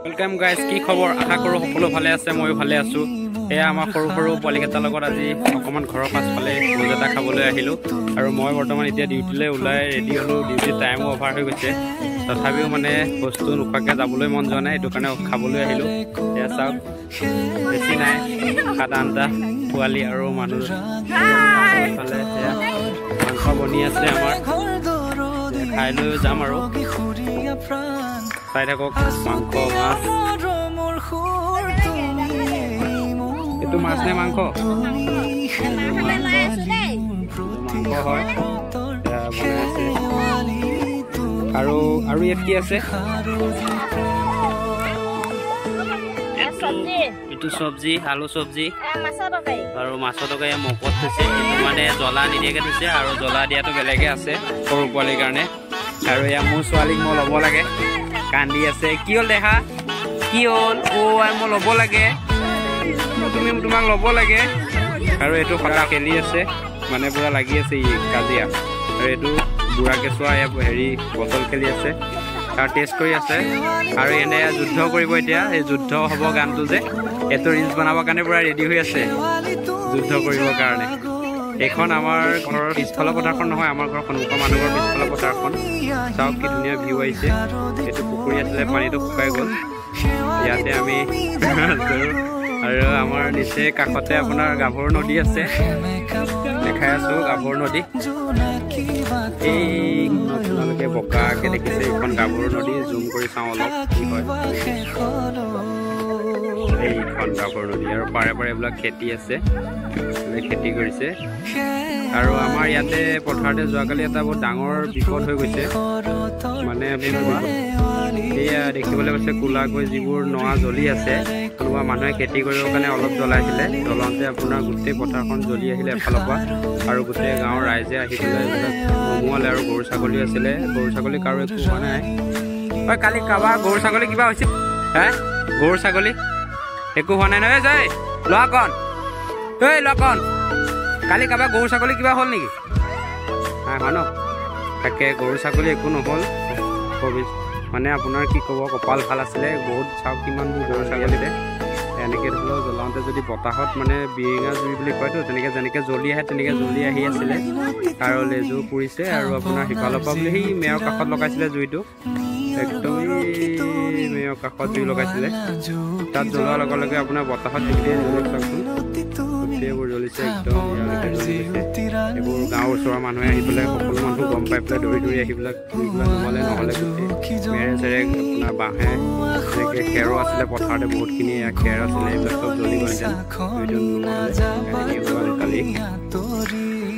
Welcome guys, কি খবৰ? আশা কৰোঁ সকলো ভালে আছে, ময়ো ভালে আছোঁ। এয়া আমাৰ সৰু সৰু পোৱালিকেইটাৰ লগত আজি অকণমান ঘৰৰ পাছফালে ভোজ এটা খাবলৈ আহিলোঁ। আৰু মই বৰ্তমান এতিয়া ডিউটিলৈ ওলাই ৰেডি হ'লোঁ। ডিউটিৰ টাইমো অভাৰ হৈ গৈছে, তথাপিও মানে বস্তু নোখোৱাকৈ যাবলৈ মন যোৱা নাই, সেইটো কাৰণে খাবলৈ আহিলোঁ। এয়া চাওক, বেছি নাই, 7-8টা পোৱালি আৰু মানুহ ফালে সেয়া মাংস বনি আছে আমাৰ, খাই লৈ যাম আৰু। চাই থাকক, মাংস মাছ, এইটো মাছ নে মাংস? মাংস হয়, বনাই আছে। আৰু ইয়াত কি আছে? এইটো চব্জি, আলু চব্জি আৰু মাছৰ তৰকাৰী মগত থৈছে। এইটো মানে জ্বলা নিদিয়াকৈ থৈছে, আৰু জ্বলা দিয়াটো বেলেগে আছে সৰু পোৱালিৰ কাৰণে। আৰু এয়া মোৰ ছোৱালীক মই ল'ব লাগে, কান্দি আছে। কি হ'ল দেহা? কি হ'ল? মই ল'ব লাগে, তুমি তোমাক ল'ব লাগে। আৰু এইটো সদায় খেলি আছে, মানে পুৰা লাগি আছে ই কাজিয়া। আৰু এইটো বুঢ়া কেঁচুৱা হেৰি বটল খেলি আছে, তাৰ টেষ্ট কৰি আছে। আৰু এনে যুদ্ধ কৰিব এতিয়া, এই যুদ্ধ হ'ব গানটো যে, এইটো ৰিলচ বনাবৰ কাৰণে পুৰা ৰেডি হৈ আছে যুদ্ধ কৰিবৰ কাৰণে। এইখন আমাৰ ঘৰৰ পিছফালৰ পথাৰখন নহয়, আমাৰ ঘৰৰ সন্মুখৰ মানুহৰ পিছফালৰ পথাৰখন। চাওক কি ধুনীয়া ভিউ আহিছে। এইটো পুখুৰী আছিলে, পানীটো শুকাই গ'ল। ইয়াতে আমি আৰু আমাৰ নিচেই কাষতে আপোনাৰ গাভৰু নদী আছে, দেখাই আছোঁ গাভৰু নদী। এই আপোনালোকে বকাকৈ দেখিছে, এইখন গাভৰু নদী। জুম কৰি চাওঁ অলপ কি হয়। এইখন গাভৰু নদী, আৰু পাৰে পাৰে এইবিলাক খেতি আছে, খেতি কৰিছে। আৰু আমাৰ ইয়াতে পথাৰতে যোৱাকালি এটা বহুত ডাঙৰ বিপদ হৈ গৈছে, মানে এয়া দেখিবলৈ গৈছে কোলাকৈ যিবোৰ নৰা জ্বলি আছে। কোনোবা মানুহে খেতি কৰিবৰ কাৰণে অলপ জ্বলাইছিলে, জ্বলাওঁতে আপোনাৰ গোটেই পথাৰখন জ্বলি আহিলে এফালৰ পৰা। আৰু গোটেই গাঁৱৰ ৰাইজে আহি পেলাই এইবিলাক নুমুৱালে। আৰু গৰু ছাগলী আছিলে, গৰু ছাগলী কাৰো একো হোৱা নাই। কালি কাৰোবাৰ গৰু ছাগলী কিবা হৈছিল? গৰু ছাগলী একো হোৱা নাই নহয়? যায় লোৱা কণ, লোৱা কণ। কালি কাৰোবাৰ গৰু ছাগলী কিবা হ'ল নেকি? হয় ন? তাকে গৰু ছাগলী একো নহ'ল, মানে আপোনাৰ কি ক'ব, কপাল ভাল আছিলে বহুত। চাওক কিমানবোৰ গৰু ছাগলীতে এনেকৈ ধৰিলেও জ্বলাওঁতে যদি বতাহত মানে বিৰিঙা জুই বুলি কয়তো, তেনেকৈ যেনেকৈ জ্বলি আহে তেনেকৈ জ্বলি আহি আছিলে। আৰু লেজু পুৰিছে। আৰু আপোনাৰ সিফালৰ পৰা বোলে সেই মেয়ৰ কাষত লগাইছিলে জুইটো, একদম মেয়ৰ কাষত জুই লগাইছিলে। তাত জ্বলোৱাৰ লগে লগে আপোনাৰ বতাহত গোটেই চাওকচোন, গোটেইবোৰ জ্বলিছে একদম। এইবোৰ গাঁৱৰ ওচৰৰ মানুহে আহি পেলাই, সকলো মানুহ গম পাই পেলাই দৌৰি দৌৰি আহি পেলাই নহ'লে গোটেই মেৰে চেৰে আপোনাৰ বাঁহে এনেকৈ খেৰো আছিলে পথাৰতে বহুতখিনি, খেৰ আছিলে, এইবিলাক চব জ্বলি গৈছে কালি।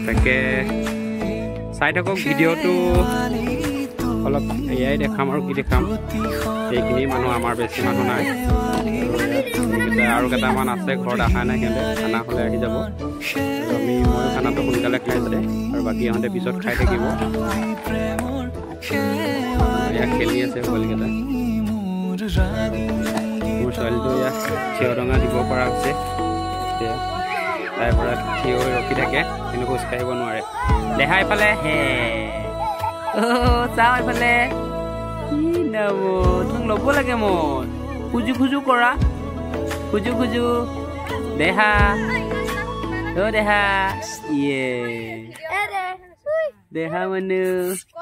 তাকে চাই থাকক ভিডিঅ'টো, অলপ এয়াই দেখাম আৰু কি দেখাম। সেইখিনি মানুহ, আমাৰ বেছি মানুহ নাই। আৰু কেইটামান আছে ঘৰত অহা নাই, সিহঁতে খানা হ'লে আহি যাব। ময়ো খানাটো সোনকালে খাই যায়, আৰু বাকী ইহঁতে পিছত খাই থাকিব। ইয়াত খেলি আছে পোৱালিকেইটা। মোৰ ছোৱালীটো ইয়াত থিয় ডঙা দিব পৰা হৈছে, তাইৰ পৰা থিয় হৈ ৰখি থাকে, কিন্তু খোজ কাঢ়িব নোৱাৰে। দেহা এইফালে, চাওঁ এইফালে। তোক ল'ব লাগে, মই খোজো কৰা, খোজো দেহা। দেহা ইয়ে দেহা মানুহ